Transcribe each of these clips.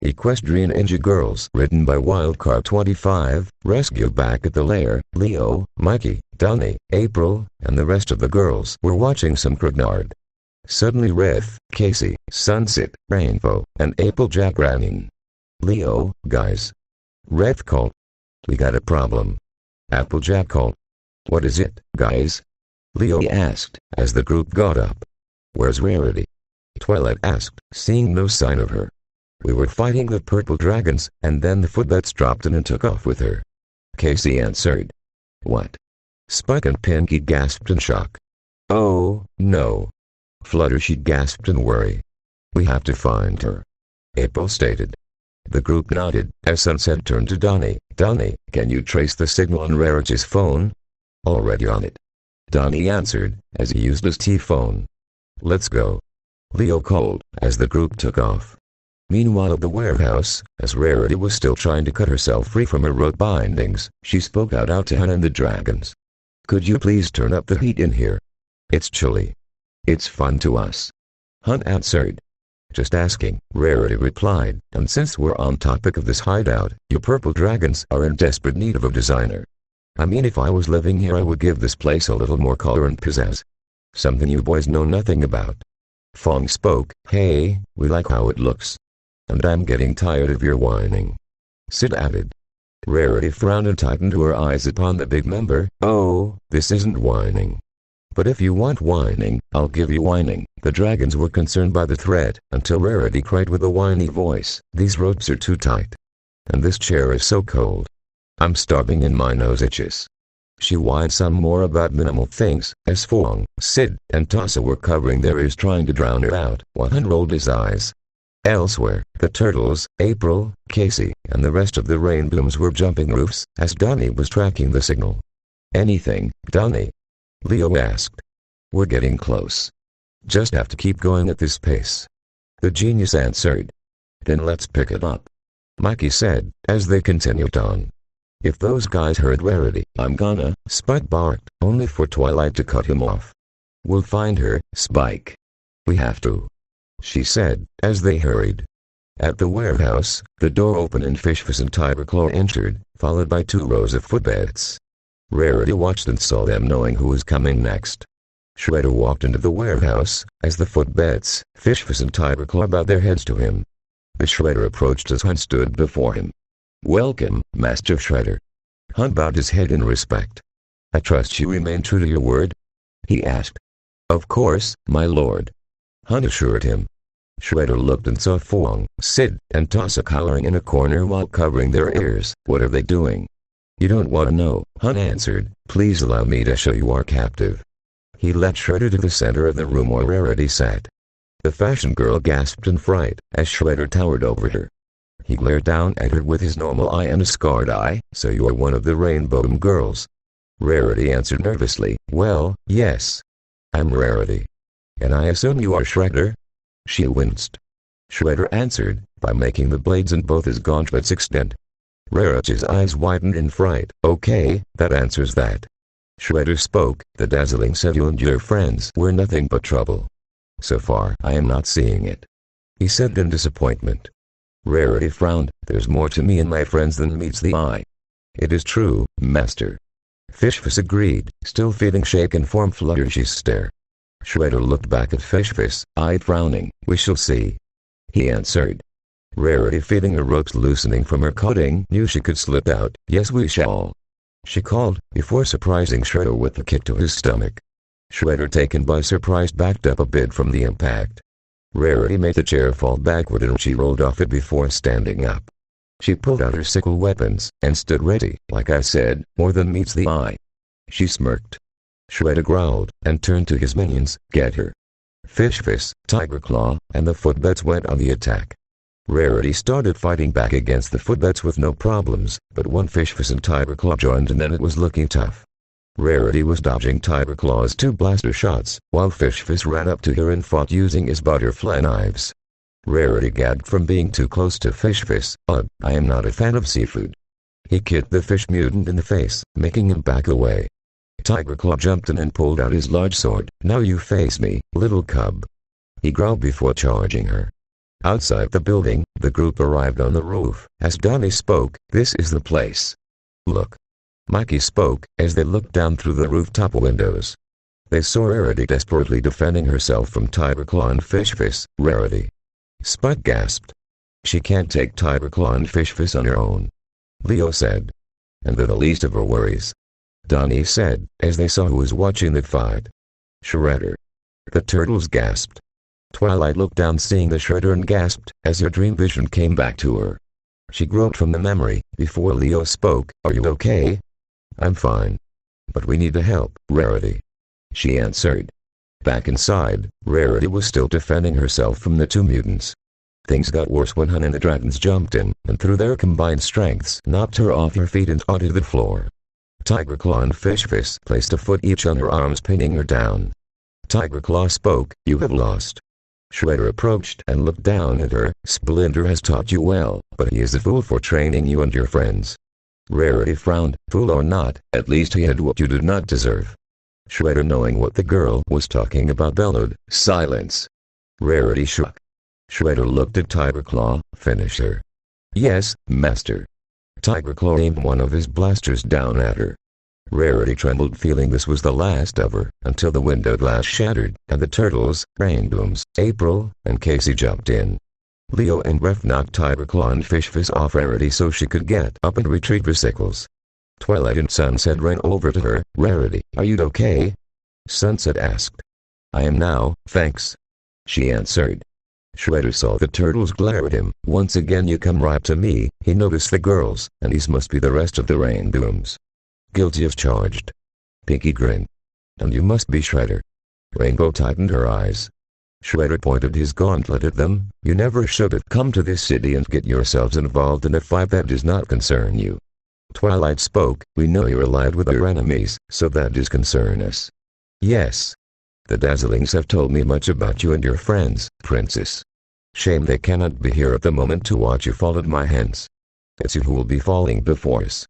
Equestrian Ninja Girls, written by Wildcard 25, rescue back at the lair. Leo, Mikey, Donnie, April, and the rest of the girls were watching some Crignard. Suddenly Reth, Casey, Sunset, Rainbow, and Applejack ran in. Leo, guys. Reth called. We got a problem. Applejack called. What is it, guys? Leo asked, as the group got up. Where's Rarity? Twilight asked, seeing no sign of her. We were fighting the purple dragons, and then the footbats dropped in and took off with her. Casey answered. What? Spike and Pinky gasped in shock. Oh, no. Fluttershy gasped in worry. We have to find her. April stated. The group nodded, as Sunset turned to Donnie. Donnie, can you trace the signal on Rarity's phone? Already on it. Donnie answered, as he used his T-phone. Let's go. Leo called, as the group took off. Meanwhile at the warehouse, as Rarity was still trying to cut herself free from her rope bindings, she spoke out to Hun and the dragons. Could you please turn up the heat in here? It's chilly. It's fun to us. Hun answered. Just asking, Rarity replied, and since we're on topic of this hideout, you purple dragons are in desperate need of a designer. I mean, if I was living here I would give this place a little more color and pizzazz. Something you boys know nothing about. Fong spoke. Hey, we like how it looks. And I'm getting tired of your whining. Sid added. Rarity frowned and tightened her eyes upon the big member. Oh, this isn't whining. But if you want whining, I'll give you whining. The dragons were concerned by the threat, until Rarity cried with a whiny voice. These ropes are too tight. And this chair is so cold. I'm starving and my nose itches. She whined some more about minimal things, as Fong, Sid, and Tassa were covering their ears trying to drown her out, while Hun rolled his eyes. Elsewhere, the turtles, April, Casey, and the rest of the rainbooms were jumping roofs, as Donnie was tracking the signal. Anything, Donnie? Leo asked. We're getting close. Just have to keep going at this pace. The genius answered. Then let's pick it up. Mikey said, as they continued on. If those guys heard Rarity, I'm gonna, Spike barked, only for Twilight to cut him off. We'll find her, Spike. We have to. She said, as they hurried. At the warehouse, the door opened and Fishface and Tigerclaw entered, followed by 2 rows of footbeds. Rarity watched and saw them, knowing who was coming next. Shredder walked into the warehouse, as the footbeds, Fishface and Tigerclaw bowed their heads to him. The Shredder approached as Hun stood before him. Welcome, Master Shredder. Hun bowed his head in respect. I trust you remain true to your word? He asked. Of course, my lord. Hun assured him. Shredder looked and saw Fong, Sid, and Tassa cowering in a corner while covering their ears. What are they doing? You don't want to know, Hun answered. Please allow me to show you our captive. He led Shredder to the center of the room where Rarity sat. The fashion girl gasped in fright, as Shredder towered over her. He glared down at her with his normal eye and a scarred eye. So you are one of the Rainbow girls? Rarity answered nervously. Well, yes. I'm Rarity. And I assume you are Shredder? She winced. Shredder answered, by making the blades in both his gauntlets extend. Rarity's eyes widened in fright. Okay, that answers that. Shredder spoke. The dazzling said you and your friends were nothing but trouble. So far, I am not seeing it. He said in disappointment. Rarity frowned. There's more to me and my friends than meets the eye. It is true, Master. Fishface agreed, still feeling shaken from Fluttershy's stare. Shredder looked back at Fishface, eyed frowning. We shall see. He answered. Rarity, feeling her ropes loosening from her cutting, knew she could slip out. Yes, we shall. She called, before surprising Shredder with a kick to his stomach. Shredder, taken by surprise, backed up a bit from the impact. Rarity made the chair fall backward and she rolled off it before standing up. She pulled out her sickle weapons, and stood ready. Like I said, more than meets the eye. She smirked. Shredder growled, and turned to his minions. Get her. Fishface, Tigerclaw, and the footbeds went on the attack. Rarity started fighting back against the footbeds with no problems, but one Fishface and Tigerclaw joined and then it was looking tough. Rarity was dodging Tigerclaw's 2 blaster shots, while Fishface ran up to her and fought using his butterfly knives. Rarity gagged from being too close to Fishface. Ugh, I am not a fan of seafood. He kicked the fish mutant in the face, making him back away. Tigerclaw jumped in and pulled out his large sword. Now you face me, little cub. He growled before charging her. Outside the building, the group arrived on the roof. As Donnie spoke, "This is the place. Look." Mikey spoke, as they looked down through the rooftop windows. They saw Rarity desperately defending herself from Tiger Claw and Fish Fist. "Rarity!" Spud gasped. "She can't take Tiger Claw and Fish Fist on her own," Leo said. "And they're the least of her worries," Donnie said, as they saw who was watching the fight. "Shredder!" The turtles gasped. Twilight looked down seeing the Shredder and gasped, as her dream vision came back to her. She groped from the memory, before Leo spoke. "Are you okay?" "I'm fine. But we need the help, Rarity," she answered. Back inside, Rarity was still defending herself from the two mutants. Things got worse when Hun and the dragons jumped in, and through their combined strengths knocked her off her feet and onto the floor. Tiger Claw and Fish Fist placed a foot each on her arms, pinning her down. Tiger Claw spoke. "You have lost." Shredder approached and looked down at her. "Splinter has taught you well, but he is a fool for training you and your friends." Rarity frowned. "Fool or not, at least he had what you did not deserve." Shredder, knowing what the girl was talking about, bellowed, "Silence!" Rarity shook. Shredder looked at Tiger Claw. "Finish her." "Yes, master." Tiger Claw aimed one of his blasters down at her. Rarity trembled, feeling this was the last of her, until the window glass shattered, and the turtles, Raindooms, April, and Casey jumped in. Leo and Ref knocked Tiger Claw and Fish Fist off Rarity so she could get up and retrieve her sickles. Twilight and Sunset ran over to her. "Rarity, are you okay?" Sunset asked. "I am now, thanks," she answered. Shredder saw the turtles glare at him. "Once again you come right to me." He noticed the girls, and these must be the rest of the Raindooms. "Guilty as charged." Pinky grinned. "And you must be Shredder." Rainbow tightened her eyes. Shredder pointed his gauntlet at them. "You never should have come to this city and get yourselves involved in a fight that does not concern you." Twilight spoke. "We know you're allied with your enemies, so that does concern us." "Yes. The Dazzlings have told me much about you and your friends, Princess. Shame they cannot be here at the moment to watch you fall at my hands. It's you who will be falling before us,"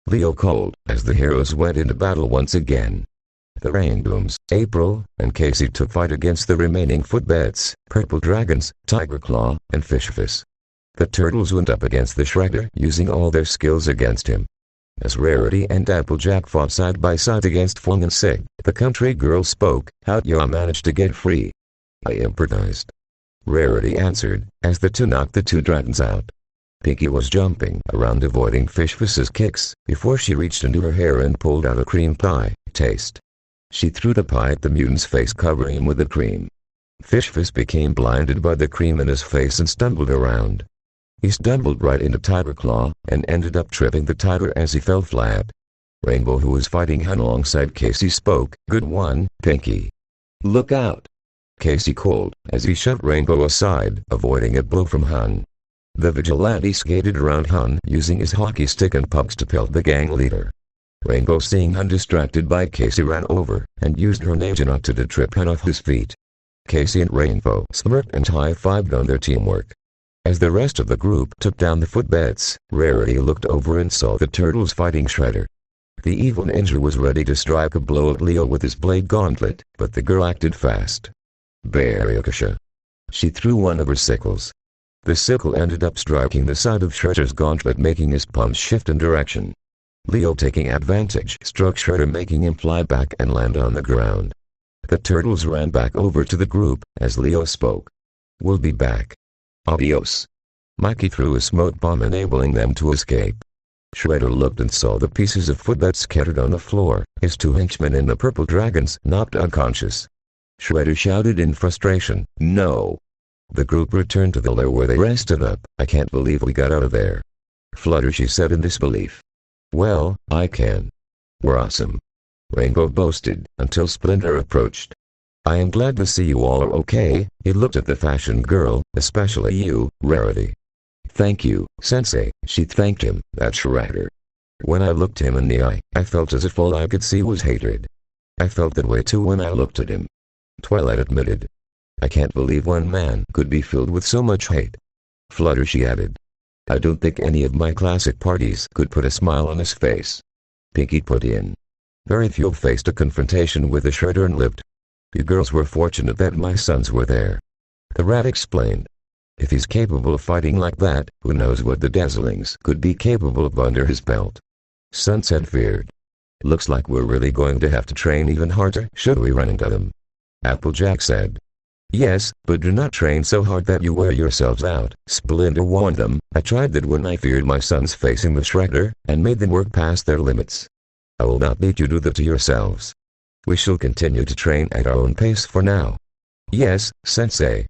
Leo called, as the heroes went into battle once again. The Raindooms, April, and Casey took fight against the remaining Footbeds, Purple Dragons, Tiger Claw, and Fish Fist. The turtles went up against the Shredder, using all their skills against him. As Rarity and Applejack fought side by side against Fung and Sig, the country girl spoke. "How'd you manage to get free?" "I improvised," Rarity answered, as the two knocked the two dragons out. Pinky was jumping around avoiding Fish Fist's kicks, before she reached into her hair and pulled out a cream pie. "Taste." She threw the pie at the mutant's face, covering him with the cream. Fish Fist became blinded by the cream in his face and stumbled around. He stumbled right into Tiger Claw, and ended up tripping the tiger as he fell flat. Rainbow, who was fighting Hun alongside Casey, spoke. "Good one, Pinky." "Look out!" Casey called, as he shoved Rainbow aside, avoiding a blow from Hun. The vigilante skated around Hun, using his hockey stick and pucks to pelt the gang leader. Rainbow, seeing Hun distracted by Casey, ran over, and used her ninja knot to trip Hun off his feet. Casey and Rainbow smirked and high-fived on their teamwork. As the rest of the group took down the Footbeds, Rarity looked over and saw the turtles fighting Shredder. The evil ninja was ready to strike a blow at Leo with his blade gauntlet, but the girl acted fast. "Barriokasha." She threw one of her sickles. The sickle ended up striking the side of Shredder's gauntlet, making his palm shift in direction. Leo, taking advantage, struck Shredder, making him fly back and land on the ground. The turtles ran back over to the group, as Leo spoke. "We'll be back. Adios." Mikey threw a smoke bomb, enabling them to escape. Shredder looked and saw the pieces of Footbed scattered on the floor, his two henchmen and the Purple Dragons knocked unconscious. Shredder shouted in frustration, "No!" The group returned to the lair where they rested up. "I can't believe we got out of there." Fluttershy said in disbelief. "Well, I can. We're awesome," Rainbow boasted, until Splinter approached. "I am glad to see you all are okay." He looked at the fashion girl, "Especially you, Rarity." "Thank you, Sensei," she thanked him. "That's Shredder." When I looked him in the eye, I felt as if all I could see was hatred. I felt that way too when I looked at him, Twilight admitted. "I can't believe one man could be filled with so much hate." Fluttershy added. "I don't think any of my classic parties could put a smile on his face." Pinky put in. "Very few faced a confrontation with the Shredder and lived. You girls were fortunate that my sons were there." The rat explained. If he's capable of fighting like that, who knows what the dazzlings could be capable of under his belt. Sunset feared. Looks like we're really going to have to train even harder. Should we run into them? Applejack said. Yes, but do not train so hard that you wear yourselves out. Splinter warned them. I tried that when I feared my sons facing the Shredder, and made them work past their limits. I will not let you do that to yourselves. We shall continue to train at our own pace for now. Yes, Sensei.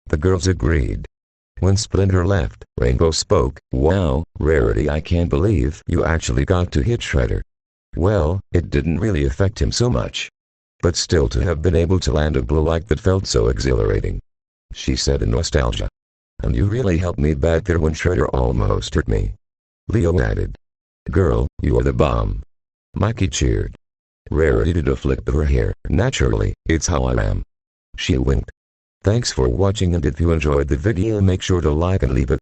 The girls agreed. When Splinter left, Rainbow spoke. Wow, Rarity, I can't believe you actually got to hit Shredder. Well, it didn't really affect him so much. But still, to have been able to land a blow like that felt so exhilarating. She said in nostalgia. And you really helped me back there when Shredder almost hurt me. Leo added. Girl, you are the bomb. Mikey cheered. Rarity did a flip of her hair. Naturally, it's how I am. She winked. Thanks for watching, and if you enjoyed the video, make sure to like and leave a